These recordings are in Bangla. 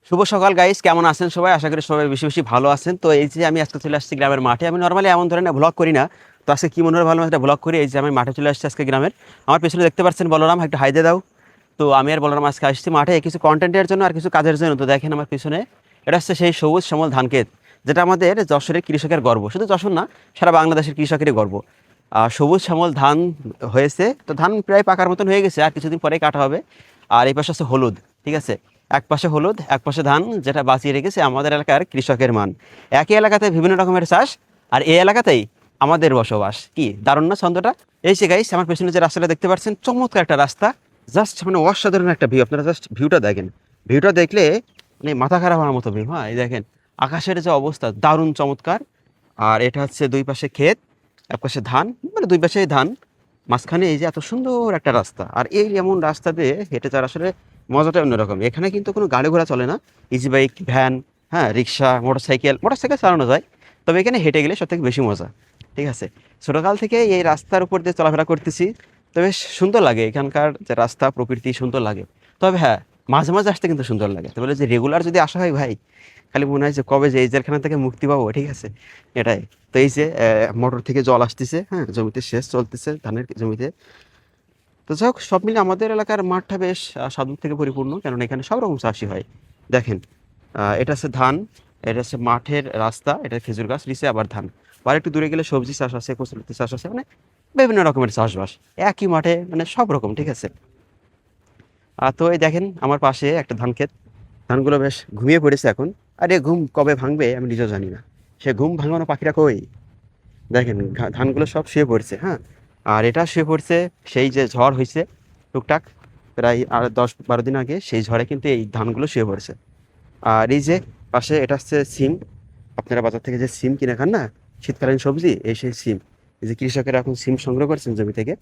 শুভ সকাল গাইস, কেমন আছেন সবাই? আশা করি সবাই বেশি বেশি ভালো আছেন। তো এই যে আমি আজকে চলে আসছি গ্রামের মাঠে। আমি নর্মালি এমন ধরনের ব্লগ করি না, তো আজকে কি মনে হয় ভালো একটা ব্লগ করি। এই যে আমি মাঠে চলে আসছি আজকে গ্রামের। আমার পেছনে দেখতে পাচ্ছেন বলরাম, একটু হাই দিয়ে দাও। তো আমি আর বলরাম আজকে আসছি মাঠে কিছু কন্টেন্টের জন্য আর কিছু কাজের জন্য। তো দেখেন আমার পিছনে, এটা হচ্ছে সেই সবুজ শ্যামল ধান ক্ষেত, যেটা আমাদের যশোরের কৃষকের গর্ব। শুধু যশোর না, সারা বাংলাদেশের কৃষকেরই গর্ব। সবুজ শ্যামল ধান হয়েছে, তো ধান প্রায় পাকার মতন হয়ে গেছে, আর কিছুদিন পরেই কাটা হবে। আর এই পাশে হচ্ছে হলুদ, ঠিক আছে। এক পাশে হলুদ, এক পাশে ধান, যেটা বাঁচিয়ে রেখেছে আমাদের এলাকার কৃষকের মান। একই এলাকাতে বিভিন্ন রকমের চাষ, আর এই এলাকাতেই আমাদের বসবাস। কি দারুণ না ছন্দটা? এই যে গাইস, আমার পেছনে যে রাস্তাটা দেখতে পাচ্ছেন, চমৎকার একটা রাস্তা। জাস্ট মানে অসাধারণ একটা ভিউ। আপনারা জাস্ট ভিউটা দেখেন। ভিউটা দেখলে মানে মাথা খারাপ হওয়ার মতো ভিউ। হ্যাঁ, এই দেখেন আকাশের যে অবস্থা, দারুণ চমৎকার। আর এটা হচ্ছে দুই পাশে ক্ষেত, এক পাশে ধান, মানে দুই পাশেই ধান, মাঝখানে এই যে এত সুন্দর একটা রাস্তা। আর এই এমন রাস্তা দিয়ে হেঁটে যাওয়ার আসলে মজাটা অন্যরকম। এখানে কিন্তু কোনো গাড়ি ঘোড়া চলে না, ইজি বাইক, ভ্যান, হ্যাঁ, রিক্সা, মোটরসাইকেল মোটরসাইকেল চালানো যায়, তবে এখানে হেঁটে গেলে সব থেকে বেশি মজা। ঠিক আছে, ছোটোকাল থেকে এই রাস্তার উপর দিয়ে চলাফেরা করতেছি, তবে সুন্দর লাগে এখানকার যে রাস্তা, প্রকৃতি সুন্দর লাগে। তবে হ্যাঁ, মাঝে মাঝে আসতে কিন্তু সুন্দর লাগে। তো বলে যে রেগুলার যদি আসা হয় ভাই, খালি মনে হয় যে কবে যে এই জেলখানা থেকে মুক্তি পাবো। ঠিক আছে, এটাই। তো এই যে মোটর থেকে জল আসতেছে, হ্যাঁ, জমিতে সেচ চলতেছে ধানের জমিতে। তো যাই হোক, সব মিলে আমাদের এলাকার মাঠটা বেশ স্বাদ থেকে পরিপূর্ণ, কারণ এখানে সব রকম চাষই হয়। দেখেন, এটা হচ্ছে ধান, এটা হচ্ছে মাঠের রাস্তা, এটা খেজুর গাছ, নিচে আবার ধান। আর একটু দূরে গেলে সবজি চাষ আছে, কচুলতি চাষ আছে, মানে বিভিন্ন রকমের চাষবাস একই মাঠে, মানে সব রকম। ঠিক আছে। তো এই দেখেন আমার পাশে একটা ধান ক্ষেত, ধানগুলো বেশ ঘুমিয়ে পড়েছে এখন। আর এ ঘুম কবে ভাঙবে আমি নিজেও জানি না। সে ঘুম ভাঙানো পাখিরা কই? দেখেন ধানগুলো সব শুয়ে পড়ছে, হ্যাঁ। আর এটা শুয়ে পড়ছে সেই যে ঝড় হয়েছে টুকটাক, প্রায় আর 10-12 দিন আগে, সেই ঝড়ে কিন্তু এই ধানগুলো শুয়ে পড়ছে। আর এই যে পাশে, এটা হচ্ছে সিম। আপনারা বাজার থেকে যে সিম কিনে খান না, শীতকালীন সবজি, এই সেই সিম। এই যে কৃষকেরা এখন সিম সংগ্রহ করছেন জমি থেকে।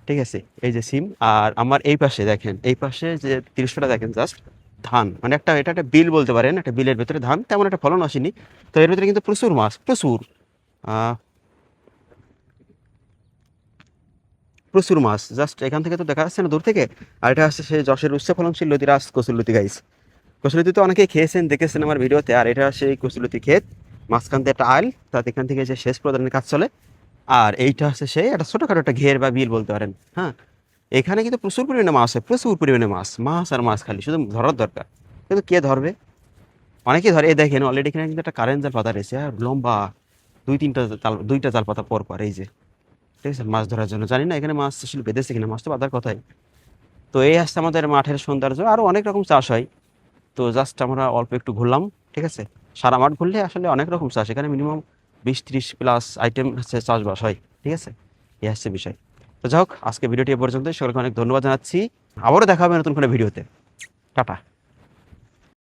ঠিক আছে, এই যে সিম। আর আমার এই পাশে দেখেন, এই পাশে যে দৃশ্যটা দেখেন, জাস্ট ধান, মানে একটা, এটা একটা বিল বলতে পারেন, একটা বিলের ভেতরে ধান, তেমন একটা ফলন আসেনি। তো এর ভিতরে কিন্তু প্রচুর মাছ, প্রচুর আহ প্রচুর মাছ। জাস্ট এখান থেকে তো দেখা যাচ্ছে না দূর থেকে। আর এটা হচ্ছে সেই যশের উচ্চ ফলনশীল লতিরাজ কচুরলতি গাইস। কচুরলতি তো অনেকেই খেয়েছেন, দেখেছেন আমার ভিডিওতে। আর এটা সেই কচুরলতি ক্ষেত, মাঝখান দিয়ে একটা আইল, তার এখান থেকে যে সেচ প্রদানের কাজ চলে। আর এইটা হচ্ছে সেই একটা ছোটোখাটো একটা ঘের বা বিল বলতে পারেন, হ্যাঁ। এখানে কিন্তু প্রচুর পরিমাণে মাছ হয়, প্রচুর পরিমাণে মাছ, মাছ আর মাছ, খালি শুধু ধরার দরকার। কিন্তু কে ধরবে? অনেকেই ধরে। এই দেখেন অলরেডি এখানে কিন্তু একটা কারেন্ট জাল পাতা রয়েছে, আর লম্বা 2-3টা জাল পাতা পর পর, এই যে। ঠিক আছে, মাছ ধরার জন্য। জানি না এখানে মাছ আসলে বেঁধেছে কিনা, মাছ তো বাঁধার কথাই। তো এই আসছে আমাদের মাঠের সৌন্দর্য। আরও অনেক রকম চাষ হয়। তো জাস্ট আমরা অল্প একটু ঘুরলাম। ঠিক আছে, সারা মাঠ ঘুরলে আসলে অনেক রকম চাষ, এখানে মিনিমাম 20-30 প্লাস আইটেম হচ্ছে চাষবাস হয়। ঠিক আছে, এই আসছে বিষয়। তো যাই হোক, আজকে ভিডিওটি এ পর্যন্তই। সকলকে অনেক ধন্যবাদ জানাচ্ছি। আবারও দেখা হবে নতুন কোনো ভিডিওতে। টাটা।